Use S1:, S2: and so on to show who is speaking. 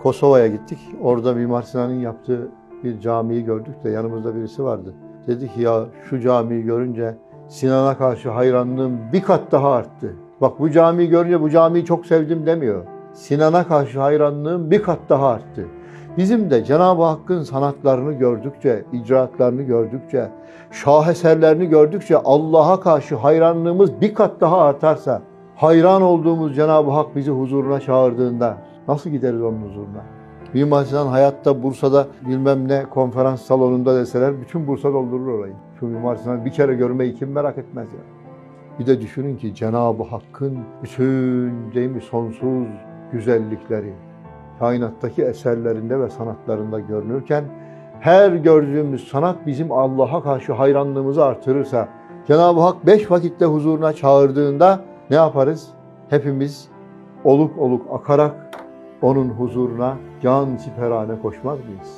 S1: Kosova'ya gittik. Orada Mimar Sinan'ın yaptığı bir camiyi gördük de yanımızda birisi vardı. Dedi ki ya şu camiyi görünce Sinan'a karşı hayranlığım bir kat daha arttı. Bak bu camiyi görünce bu camiyi çok sevdim demiyor. Sinan'a karşı hayranlığım bir kat daha arttı. Bizim de Cenab-ı Hakk'ın sanatlarını gördükçe, icraatlarını gördükçe, şaheserlerini gördükçe Allah'a karşı hayranlığımız bir kat daha artarsa, hayran olduğumuz Cenab-ı Hak bizi huzuruna çağırdığında nasıl gideriz onun huzuruna? Mimar Sinan hayatta Bursa'da bilmem ne konferans salonunda deseler bütün Bursa doldurur orayı. Şu Mimar Sinan bir kere görmeyi kim merak etmez ya. Bir de düşünün ki Cenab-ı Hakk'ın bütün değil mi sonsuz güzellikleri kainattaki eserlerinde ve sanatlarında görünürken her gördüğümüz sanat bizim Allah'a karşı hayranlığımızı artırırsa Cenab-ı Hak 5 vakitte huzuruna çağırdığında ne yaparız? Hepimiz oluk oluk akarak onun huzuruna can siperhane koşmaz mıyız?